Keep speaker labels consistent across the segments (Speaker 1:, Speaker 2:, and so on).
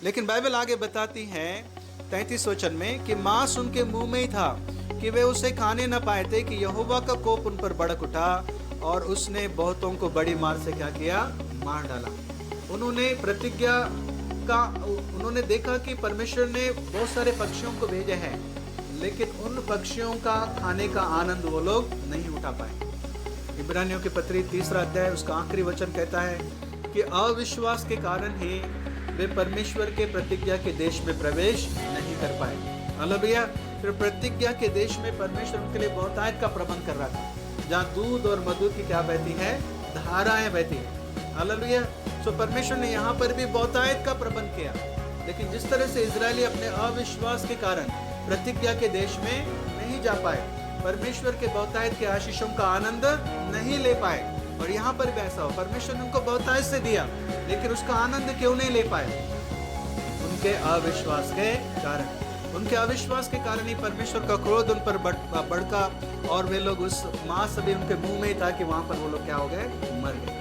Speaker 1: लेकिन बाइबल आगे बताती है 33 वचन में कि मांस उनके मुंह में ही था कि वे उसे खाने न पाए थे कि यहोवा का कोप उन पर भड़क उठा और उसने बहुतों को बड़ी मार से क्या किया, मार डाला। उन्होंने देखा कि परमेश्वर ने बहुत सारे पक्षियों को भेजे हैं, लेकिन उन पक्षियों का खाने का आनंद वो लोग नहीं उठा पाए। इब्रानियों की पत्री 3 अध्याय उसका आखिरी वचन कहता है कि अविश्वास के कारण ही वे परमेश्वर के प्रतिज्ञा के देश में प्रवेश नहीं कर पाए। हालेलुया। फिर प्रतिज्ञा के देश में परमेश्वर उनके लिए बहुतायत का प्रबंध कर रहा था, जहाँ दूध और मधु की क्या बहती है, धाराएं बहती है। हालेलुया। सो परमेश्वर ने यहाँ पर भी बहुतायत का प्रबंध किया, लेकिन जिस तरह से इजरायली अपने अविश्वास के कारण प्रतिज्ञा के देश में नहीं जा पाए, परमेश्वर के बहुतायत के आशीषों का आनंद नहीं ले पाए। और यहाँ पर भी ऐसा हो, परमेश्वर ने उनको बहुतायत से दिया, लेकिन उसका आनंद क्यों नहीं ले पाए? उनके अविश्वास के कारण। उनके अविश्वास के कारण ही परमेश्वर का क्रोध उन पर बढ़का और वे लोग उस मांस भी उनके मुंह में ही था कि वहां पर वो लोग क्या हो गए, मर गए।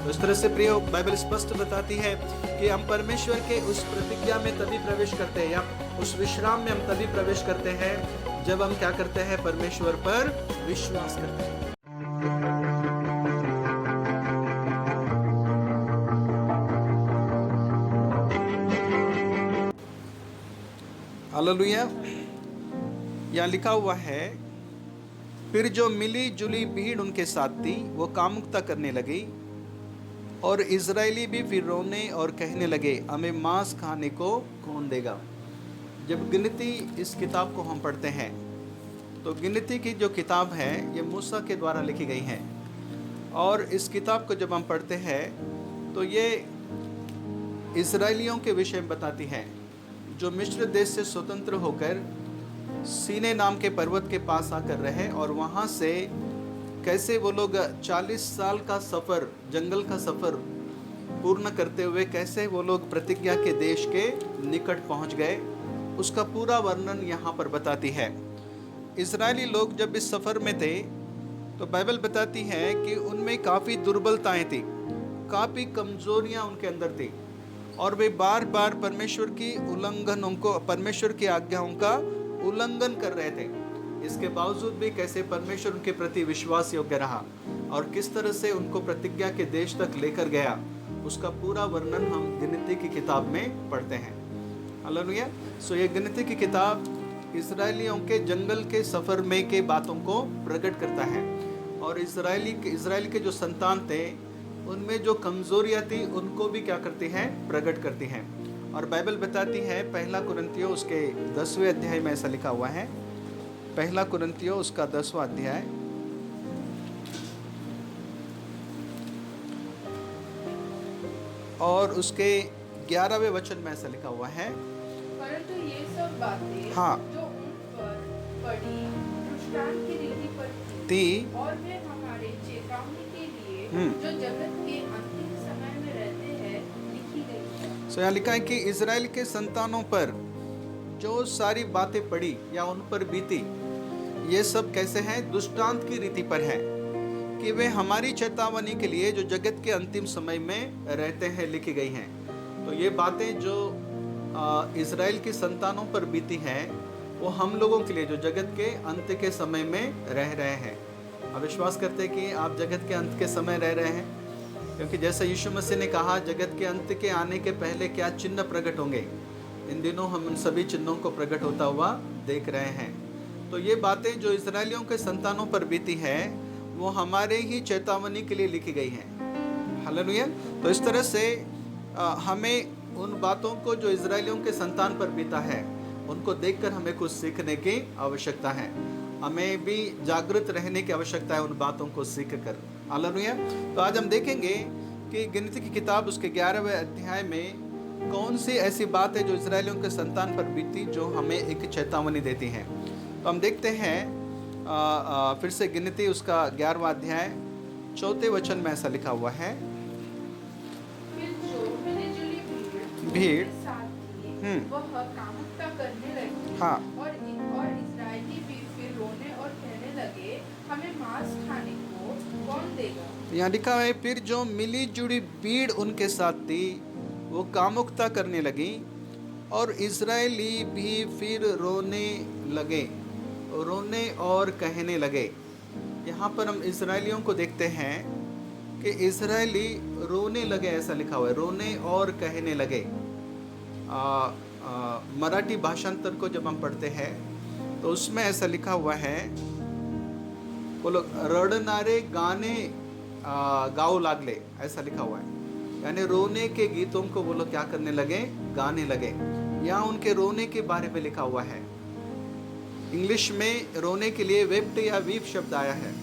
Speaker 1: तो इस तरह से प्रिय, बाइबल स्पष्ट बताती है कि हम परमेश्वर के उस प्रतिज्ञा में तभी प्रवेश करते हैं, या उस विश्राम में हम तभी प्रवेश करते हैं जब हम क्या करते हैं, परमेश्वर पर विश्वास करते हैं। हालेलुया। यहाँ लिखा हुआ है, फिर जो मिली जुली भीड़ उनके साथ थी वो कामुकता करने लगी और इजरायली भी फिर रोने और कहने लगे, हमें मांस खाने को कौन देगा। जब गिनती इस किताब को हम पढ़ते हैं तो गिनती की जो किताब है ये मूसा के द्वारा लिखी गई है, और इस किताब को जब हम पढ़ते हैं तो ये इजरायलियों के विषय में बताती है जो मिस्र देश से स्वतंत्र होकर सीने नाम के पर्वत के पास आकर रहे, और वहाँ से कैसे वो लोग 40 साल का सफ़र, जंगल का सफ़र पूर्ण करते हुए कैसे वो लोग प्रतिज्ञा के देश के निकट पहुँच गए, उसका पूरा वर्णन यहाँ पर बताती है। इजरायली लोग जब इस सफ़र में थे तो बाइबल बताती है कि उनमें काफ़ी दुर्बलताएं थी, काफ़ी कमज़ोरियाँ उनके अंदर थी, और वे बार बार परमेश्वर की आज्ञाओं का उल्लंघन कर रहे थे। इसके बावजूद भी कैसे परमेश्वर उनके प्रति विश्वास योग्य रहा और किस तरह से उनको प्रतिज्ञा के देश तक लेकर गया, उसका पूरा वर्णन हम गिनती की किताब में पढ़ते हैं। हालेलुया। सो ये गिनती की किताब इजरायलियों के जंगल के सफ़र में के बातों को प्रकट करता है, और इजराइल के जो संतान थे उनमें जो कमज़ोरियाँ थी उनको भी क्या करती हैं, प्रकट करती हैं। और बाइबल बताती है, पहला कुरिन्थियों उसके 10वें अध्याय में ऐसा लिखा हुआ है, पहला कुरिन्थियों उसका 10वां अध्याय और उसके 11वें वचन में ऐसा लिखा हुआ है,
Speaker 2: परंतु ये सब बातें
Speaker 1: हाँ,
Speaker 2: जो उन पर पड़ी दृष्टांत की रीति पर
Speaker 1: थी,
Speaker 2: और वे हमारे चेतावनी के लिए जो जगत के अंतिम समय में रहते हैं लिखी गई है।
Speaker 1: सो यहाँ लिखा है कि इजराइल के संतानों पर जो सारी बातें पड़ी या उन पर बीती, ये सब कैसे हैं, दृष्टांत की रीति पर है, कि वे हमारी चेतावनी के लिए जो जगत के अंतिम समय में रहते हैं लिखी गई हैं। तो ये बातें जो इजराइल के संतानों पर बीती हैं वो हम लोगों के लिए जो जगत के अंत के समय में रह रहे हैं। आप विश्वास करते हैं कि आप जगत के अंत के समय रह रहे हैं, क्योंकि जैसा यीशु मसीह ने कहा, जगत के अंत के आने के पहले क्या चिन्ह प्रकट होंगे, इन दिनों हम उन सभी चिन्हों को प्रकट होता हुआ देख रहे हैं। तो ये बातें जो इजरायलियों के संतानों पर बीती है वो हमारे ही चेतावनी के लिए लिखी गई हैं। हालेलुया। तो इस तरह से हमें उन बातों को जो इजरायलियों के संतान पर बीता है उनको देखकर हमें कुछ सीखने की आवश्यकता है, हमें भी जागृत रहने की आवश्यकता है उन बातों को सीख कर। हालेलुया। तो आज हम देखेंगे कि गिनती की किताब उसके 11वें अध्याय में कौन सी ऐसी बात है जो इजरायलियों के संतान पर बीती जो हमें एक चेतावनी देती हैं। तो हम देखते हैं फिर से गिनती उसका 11वां अध्याय 4 वचन में ऐसा लिखा हुआ है,
Speaker 2: फिर जो मिलीजुली
Speaker 1: भीड़
Speaker 2: वह कामुकता करने लगी,
Speaker 1: हाँ,
Speaker 2: और इजरायली भी फिर रोने और कहने लगे, हमें मांस खाने को कौन देगा।
Speaker 1: यहाँ लिखा है, फिर जो मिली जुड़ी भीड़ उनके साथ थी वो कामुकता करने लगी और इज़राइली भी फिर रोने और कहने लगे। यहाँ पर हम इज़राइलियों को देखते हैं कि इज़राइली रोने लगे, ऐसा लिखा हुआ है, रोने और कहने लगे। मराठी भाषांतर को जब हम पढ़ते हैं तो उसमें ऐसा लिखा हुआ है, वो लोग रडनारे गाने गाओ लागले, ऐसा लिखा हुआ है। यानी रोने के गीतों को वो लोग क्या करने लगे, गाने लगे। यहाँ उनके रोने के बारे में लिखा हुआ है। इंग्लिश में रोने के लिए वेप्ट या वीप शब्द आया है,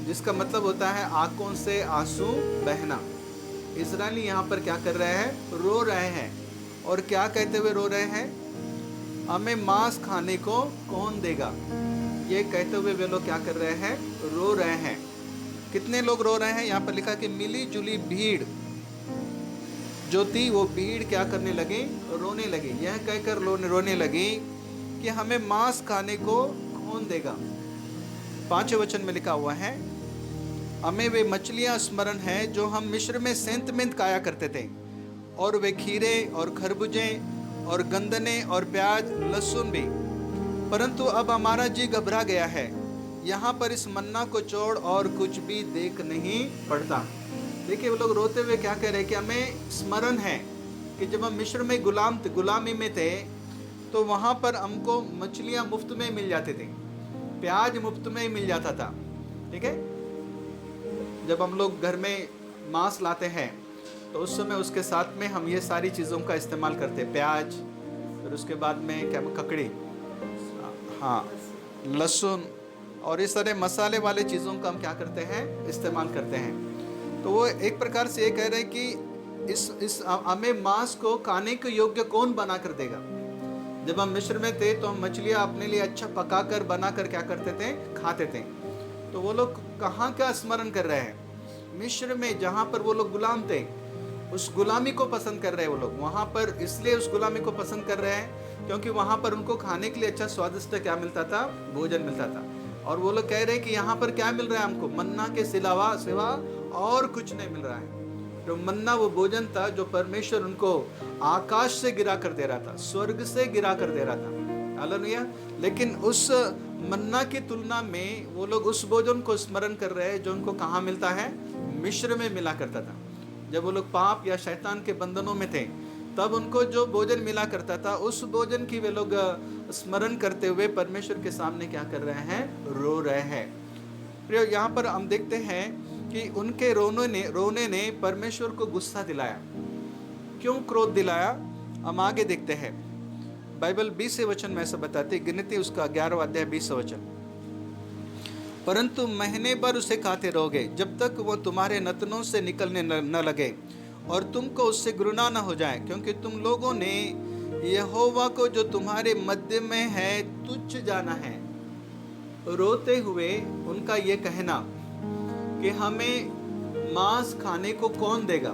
Speaker 1: जिसका मतलब होता है आंखों से आंसू बहना। इज़राइली यहाँ पर क्या कर रहे हैं, रो रहे हैं। और क्या कहते हुए रो रहे हैं, हमें मांस खाने को कौन देगा, ये कहते हुए वे लोग क्या कर रहे हैं, रो रहे हैं। कितने लोग रो रहे हैं, यहाँ पर लिखा कि मिली जुली भीड़ जो थी वो भीड़ क्या करने लगी, रोने लगी। यह कहकर रोने लगी कि हमें मांस खाने को कौन देगा। 5वें वचन में लिखा हुआ है, हमें वे मछलियां स्मरण है जो हम मिस्र में सेंतमेंत खाया करते थे, और वे खीरे और खरबूजे और गंदने और प्याज लहसुन भी, परंतु अब हमारा जी घबरा गया है, यहाँ पर इस मन्ना को छोड़ और कुछ भी देख नहीं पड़ता। देखिए वो लोग रोते हुए क्या कह रहे हैं कि हमें स्मरण है कि जब हम मिस्र में गुलामी में थे तो वहाँ पर हमको मछलियाँ मुफ्त में मिल जाती थी, प्याज मुफ्त में मिल जाता था। ठीक है, जब हम लोग घर में मांस लाते हैं तो उस समय उसके साथ में हम ये सारी चीज़ों का इस्तेमाल करते हैं, प्याज, फिर उसके बाद में क्या, ककड़ी, हाँ, लहसुन और इस तरह मसाले वाले चीज़ों का हम क्या करते हैं, इस्तेमाल करते हैं। तो वो एक प्रकार से ये कह रहे हैं कि इस हमें मांस को खाने के योग्य कौन बना कर देगा। जब हम मिस्र में थे तो हम मछलियाँ अपने लिए अच्छा पका कर बना कर क्या करते थे, खाते थे। तो वो लोग कहाँ का स्मरण कर रहे हैं, मिस्र में जहाँ पर वो लोग गुलाम थे, उस गुलामी को पसंद कर रहे हैं वो लोग वहाँ पर। इसलिए उस गुलामी को पसंद कर रहे हैं क्योंकि वहाँ पर उनको खाने के लिए अच्छा स्वादिष्ट क्या मिलता था, भोजन मिलता था। और वो लोग कह रहे हैं कि यहाँ पर क्या मिल रहा है हमको, मन्ना के सिवा और कुछ नहीं मिल रहा है। जो मन्ना वो भोजन था जो परमेश्वर उनको आकाश से गिरा कर दे रहा था, स्वर्ग से गिरा कर दे रहा था। हालेलुया। लेकिन उस मन्ना की तुलना में वो लोग उस भोजन को स्मरण कर रहे हैं जो उनको कहाँ मिलता है, मिस्र में मिला करता था। जब वो लोग पाप या शैतान के बंधनों में थे तब उनको जो भोजन मिला करता था, उस भोजन की वे लोग स्मरण करते हुए परमेश्वर के सामने क्या कर रहे हैं, रो रहे हैं। प्रिय, यहाँ पर हम देखते हैं कि उनके रोने ने परमेश्वर को गुस्सा दिलाया। क्यों क्रोध दिलाया, हम आगे देखते हैं। बाइबल 20वें वचन में ऐसा बताती, गिनती उसका 11वां अध्याय 20वां वचन, परंतु महीने भर उसे खाते रहोगे जब तक वो तुम्हारे नतनों से निकलने न लगे और तुमको उससे घृणा न हो जाए, क्योंकि तुम लोगों ने यहोवा को जो तुम्हारे मध्य में है तुच्छ जाना है। रोते हुए उनका ये कहना कि हमें मांस खाने को कौन देगा।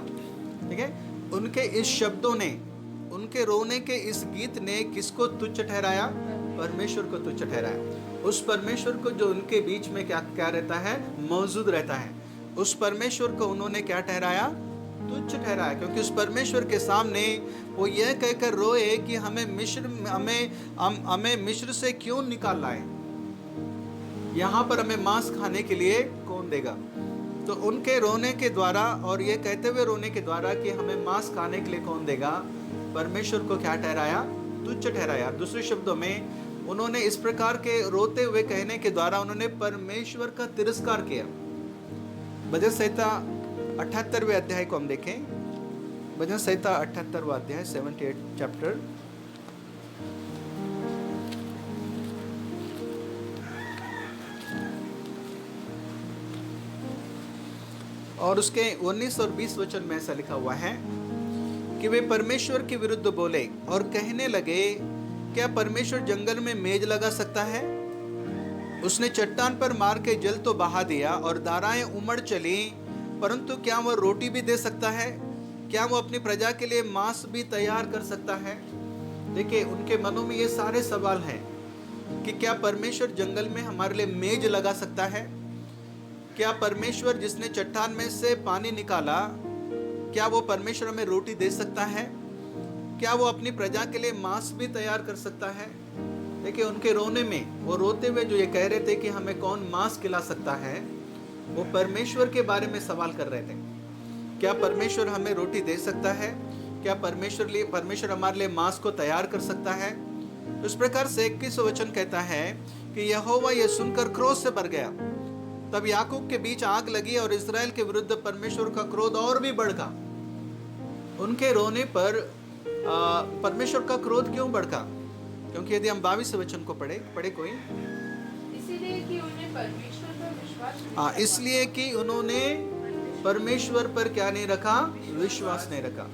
Speaker 1: ठीक है, उनके इस शब्दों ने, उनके रोने के इस गीत ने किसको तुच्छ ठहराया, परमेश्वर को तुच्छ ठहराया। उस परमेश्वर को जो उनके बीच में क्या रहता है, मौजूद रहता है, उस परमेश्वर को उन्होंने क्या ठहराया, तुच्छ ठहराया। क्योंकि उस परमेश्वर के सामने वो यह कहकर रोए कि हमें मिस्र से क्यों निकाल लाए, यहाँ पर हमें मांस खाने के लिए कौन देगा। तो उनके रोने के द्वारा और ये कहते हुए रोने के द्वारा कि हमें मांस खाने के लिए कौन देगा, परमेश्वर को क्या ठहराया, तुच्छ ठहराया। दूसरे शब्दों में उन्होंने इस प्रकार के रोते हुए कहने के द्वारा उन्होंने परमेश्वर का तिरस्कार किया। भजन संहिता 78वें अध्याय को हम देखें, भजन संहिता 78वां अध्याय 78 चैप्टर, और उसके 19 और 20 वचन में ऐसा लिखा हुआ है कि वे परमेश्वर के विरुद्ध बोले और कहने लगे, क्या परमेश्वर जंगल में मेज लगा सकता है? उसने चट्टान पर मार के जल तो बहा दिया और धाराएं उमड़ चली, परंतु क्या वह रोटी भी दे सकता है? क्या वो अपनी प्रजा के लिए मांस भी तैयार कर सकता है? देखिए उनके मनों में ये सारे सवाल हैं कि क्या परमेश्वर जंगल में हमारे लिए मेज लगा सकता है? क्या परमेश्वर जिसने चट्टान में से पानी निकाला, क्या वो परमेश्वर हमें रोटी दे सकता है? क्या वो अपनी प्रजा के लिए मांस भी तैयार कर सकता है? देखिए उनके रोने में, वो रोते हुए जो ये कह रहे थे कि हमें कौन मांस खिला सकता है, वो परमेश्वर के बारे में सवाल कर रहे थे। क्या परमेश्वर हमें रोटी दे सकता है? क्या परमेश्वर हमारे लिए मांस को तैयार कर सकता है? इस प्रकार से 21 वचन कहता है कि यहोवा ये सुनकर क्रोध से भर गया। तब याकूब के बीच आग लगी और इस्राएल के विरुद्ध परमेश्वर का क्रोध और भी बढ़ा। उनके रोने पर परमेश्वर का क्रोध क्यों बढ़ा? क्योंकि यदि हम 22 वचन को पढ़े कोई,
Speaker 2: इसलिए कि उन्हें परमेश्वर पर विश्वास नहीं
Speaker 1: इसलिए कि उन्होंने परमेश्वर पर क्या नहीं रखा? विश्वास नहीं रखा।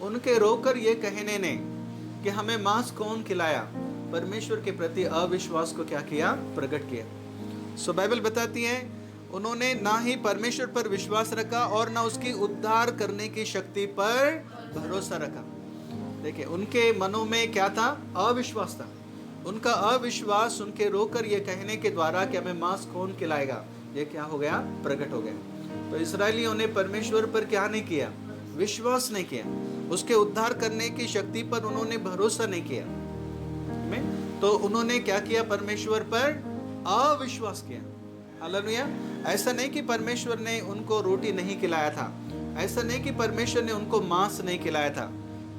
Speaker 1: उनके रोकर ये कहने ने कि हमें मांस कौन खिलाया, परमेश्वर के प्रति अविश्वास को क्या किया? प्रकट किया। सो बाइबल बताती है उन्होंने ना ही परमेश्वर पर विश्वास रखा और ना उसकी उद्धार करने की शक्ति पर भरोसा रखा। देखिए उनके मनों में क्या था? अविश्वास था। उनका अविश्वास उनके रोकर ये कहने के द्वारा कि हमें मांस कौन खिलाएगा, ये क्या हो गया? प्रकट हो गया। तो इस्राएलियों ने परमेश्वर पर क्या नहीं किया? विश्वास नहीं किया। उसके उद्धार करने की शक्ति पर उन्होंने भरोसा नहीं किया। तो उन्होंने क्या किया? परमेश्वर पर अविश्वास किया। हालेलुया। ऐसा नहीं कि परमेश्वर ने उनको रोटी नहीं खिलाया था, ऐसा नहीं कि परमेश्वर ने उनको मांस नहीं खिलाया था।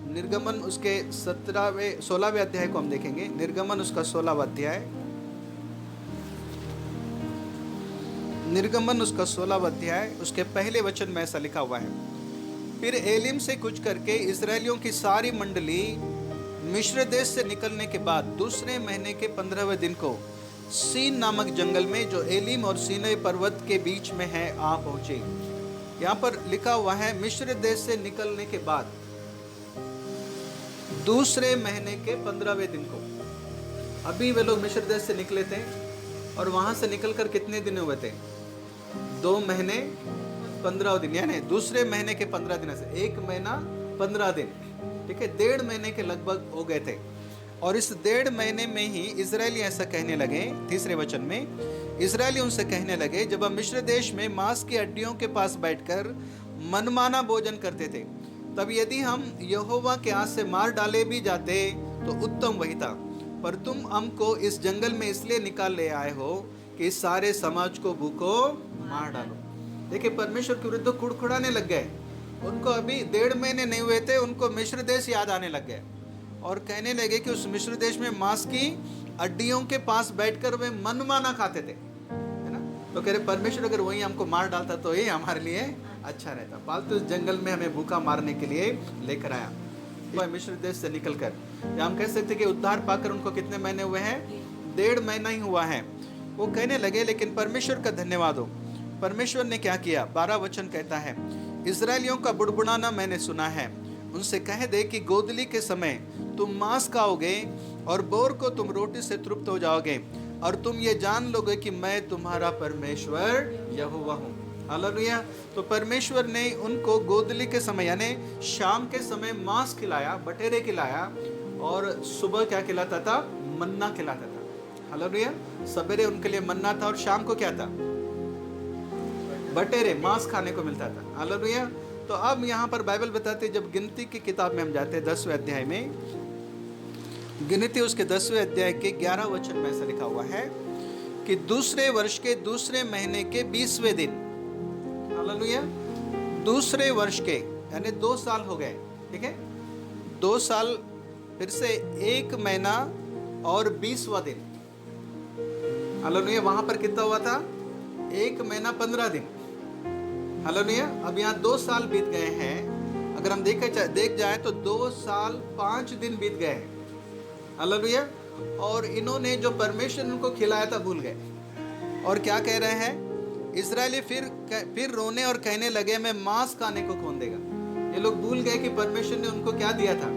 Speaker 1: निर्गमन उसके 16वें अध्याय को हम देखेंगे। निर्गमन उसका 16वां अध्याय, निर्गमन उसका 16वां अध्याय, उसके पहले वचन में ऐसा लिखा हुआ है, फिर एलिम से कुछ करके इस्राएलियों की सारी मंडली मिस्र देश से निकलने के बाद दूसरे महीने के 15वें दिन को सीन नामक जंगल में जो एलिम और सीनै पर्वत के बीच में है आ पहुंचे। यहाँ पर लिखा हुआ है मिस्र देश से निकलने के बाद दूसरे महीने के 15वें दिन को। अभी वे लोग मिस्र देश से निकले थे और वहां से निकलकर कितने दिन हुए थे? 2 महीने 15 दिन, यानी दूसरे महीने के 15 दिन से 1 महीना 15 दिन, ठीक है, 1.5 महीने के लगभग हो गए थे। और इस 1.5 महीने में ही इजरायली ऐसा कहने लगे, तीसरे वचन में इजरायली उनसे कहने लगे, जब हम मिस्र देश में मांस की हड्डियों के पास बैठकर मनमाना भोजन करते थे, तब यदि हम यहोवा के हाथ से मार डाले भी जाते तो उत्तम वही था, पर तुम हमको इस जंगल में इसलिए निकाल ले आए हो कि इस सारे समाज को भूखो मार डालो। देखिए परमेश्वर के विरुद्ध कुड़कुड़ाने लग गए। उनको अभी 1.5 महीने नहीं हुए थे, उनको मिस्र देश याद आने लग गए और कहने लगे कि उस मिस्र देश में मांस की हड्डियों के पास बैठकर वे मनमाना खाते थे, है ना। तो कह रहे परमेश्वर अगर वही हमको मार डालता तो ये हमारे लिए अच्छा रहता। फालतू इस जंगल में हमें भूखा मारने के लिए लेकर आया। वह मिस्र देश से निकलकर, या हम कह सकते कि उद्धार पाकर उनको कितने महीने हुए हैं? 1.5 महीना ही हुआ है। वो कहने लगे, लेकिन परमेश्वर का धन्यवाद हो, परमेश्वर ने क्या किया? 12 वचन कहता है, इस्राएलियों का बुड़बुड़ाना मैंने सुना है, उनसे कह दे कि गोदली के समय तुम मांस खाओगे और बोर को तुम रोटी से तृप्त हो जाओगे और तुम ये जान लोगे कि मैं तुम्हारा परमेश्वर यहोवा हूँ। हालेलुया। तो परमेश्वर ने उनको गोदली के समय यानी शाम के समय मांस खिलाया, बटेरे खिलाया, और सुबह क्या खिलाता था? मन्ना खिलाता था। हालेलुया। सवेरे उनके लिए मन्ना था और शाम को क्या था? बटेरे, मांस खाने को मिलता था। हालेलुया। तो अब यहाँ पर बाइबल बताते, जब गिनती की किताब में हम जाते हैं 10वें अध्याय में, गिनती उसके 10वें अध्याय के 11 वचन में ऐसा लिखा हुआ है कि दूसरे वर्ष के दूसरे महीने के 20वें दिन, हालेलुया, दूसरे वर्ष के, यानी 2 साल हो गए, ठीक है, 2 साल फिर से 1 महीना और 20वां दिन। हालेलुया। वहां पर कितना हुआ था? 1 महीना 15 दिन। हालेलुया। अब यहाँ 2 साल बीत गए हैं। अगर हम देख जाए तो 2 साल 5 दिन बीत गए हैं। हालेलुया। और इन्होंने जो परमेश्वर उनको खिलाया था भूल गए। और क्या कह रहे हैं? इस्राएली फिर रोने और कहने लगे, मैं मांस खाने को कौन देगा। ये लोग भूल गए कि परमेश्वर ने उनको क्या दिया था।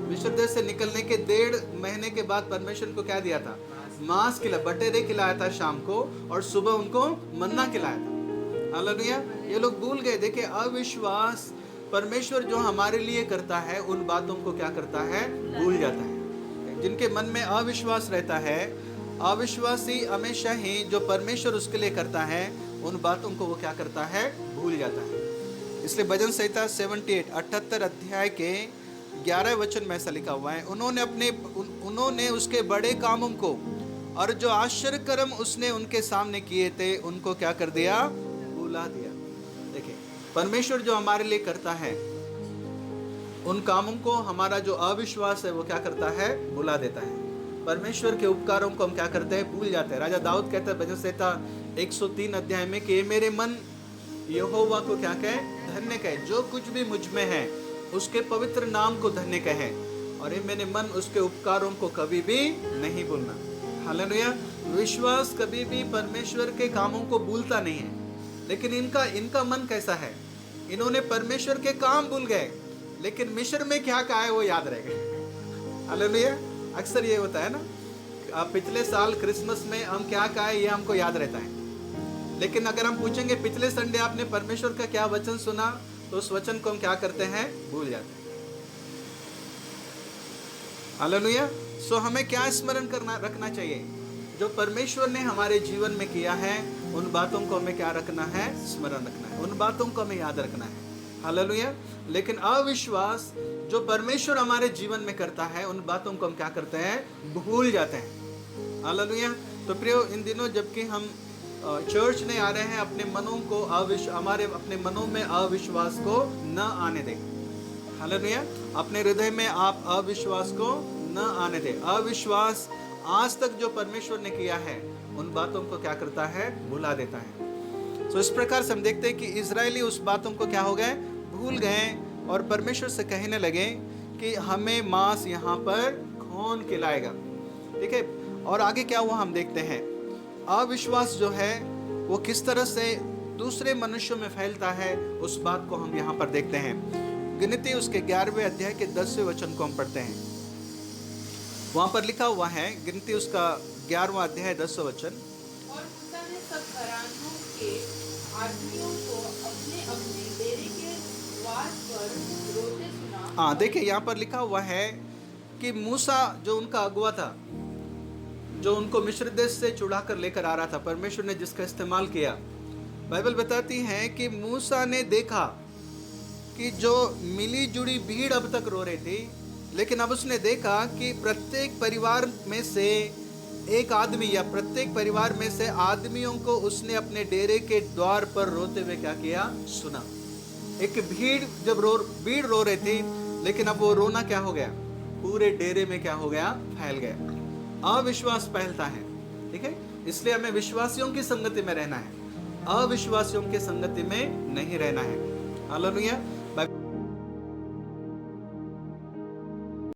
Speaker 1: मिस्र देश से निकलने के 1.5 महीने के बाद परमेश्वर को क्या दिया था? मांस खिलाया, बटेरे खिलाया था शाम को, और सुबह उनको मन्ना खिलाया था। हालेलुया। ये लोग भूल गए। देखिए अविश्वास परमेश्वर जो हमारे लिए करता है उन बातों को क्या करता है? भूल जाता है। जिनके मन में अविश्वास रहता है, अविश्वासी हमेशा ही जो परमेश्वर उसके लिए करता है उन बातों को वो क्या करता है? भूल जाता है। इसलिए भजन संहिता 78 अध्याय के 11 वचन में ऐसा लिखा हुआ है, उन्होंने उसके बड़े कामों को और जो आश्चर्य कर्म उसने उनके सामने किए थे उनको क्या कर दिया? भुला दिया। देखिए, परमेश्वर जो हमारे लिए करता है उन कामों को हमारा जो अविश्वास है वो क्या करता है? भुला देता है। परमेश्वर के उपकारों को हम क्या करते हैं? भूल जाते हैं। राजा दाऊद कहता है भजन संहिता 103 अध्याय में कि मेरे मन यहोवा को क्या कहे? धन्य कहे। जो कुछ भी मुझ में है उसके पवित्र नाम को धन्य कहे, और ये मेरे मन उसके उपकारों को कभी भी नहीं भूलना। हालेलुया। विश्वास कभी भी परमेश्वर के कामों को भूलता नहीं है, लेकिन इनका मन कैसा है? इन्होंने परमेश्वर के काम भूल गए, लेकिन मिस्र में क्या कहा है वो याद रह गए। हालेलुया। अक्सर ये होता है ना, पिछले साल क्रिसमस में हम क्या कहा है ये हमको याद रहता है, लेकिन अगर हम पूछेंगे पिछले संडे आपने परमेश्वर का क्या वचन सुना, तो उस वचन को हम क्या करते हैं? भूल जाते हैं। हालेलुया। सो हमें क्या स्मरण रखना चाहिए? जो परमेश्वर ने हमारे जीवन में किया है उन बातों को हमें क्या रखना है? स्मरण रखना है, उन बातों को हमें याद रखना है। हालेलुया। लेकिन अविश्वास जो परमेश्वर हमारे जीवन में करता है उन बातों को हम क्या करते हैं? भूल जाते हैं। हालेलुया। तो प्रियो, इन दिनों जबकि हम चर्च में आ रहे हैं, अपने मनों को अपने मनों में अविश्वास को न आने दें। हालेलुया। अपने हृदय में आप अविश्वास को न आने दें। अविश्वास आज तक जो परमेश्वर ने किया है उन बातों को क्या करता है? भुला देता है। तो इस प्रकार से हम देखते हैं कि इजरायली उस बातों को क्या हो गए? भूल गए, और परमेश्वर से कहने लगे कि हमें मांस यहाँ पर कौन खिलाएगा। ठीक है। और आगे क्या हुआ हम देखते हैं। अविश्वास जो है वो किस तरह से दूसरे मनुष्यों में फैलता है उस बात को हम यहाँ पर देखते हैं। गिनती उसके 11वें अध्याय के 10वें वचन को हम पढ़ते हैं। वहाँ पर लिखा हुआ है, गिनती उसका 11वां अध्याय 10वां वचन।
Speaker 2: और मूसा ने सब घरानों के आदमियों को अपने अपने डेरे के द्वार पर रोते सुना।
Speaker 1: हाँ, देखिए यहाँ पर लिखा हुआ है कि मूसा जो उनका अगुआ था, जो उनको मिस्र देश से चुड़ा कर लेकर आ रहा था, परमेश्वर ने जिसका इस्तेमाल किया, बाइबल बताती है कि मूसा ने देखा कि जो मिली जुड़ी भीड़ अब तक रो रही थी, लेकिन अब उसने देखा कि प्रत्येक परिवार में से एक आदमी या प्रत्येक परिवार में से आदमियों को उसने अपने डेरे के द्वार पर रोते हुए क्या किया? सुना। एक भीड़ रो रही थी, लेकिन अब वो रोना क्या हो गया? पूरे डेरे में क्या हो गया? फैल गया। अविश्वास फैलता है। ठीक है। इसलिए हमें विश्वासियों की संगति में रहना है, अविश्वासियों की संगति में नहीं रहना है। हालेलुया।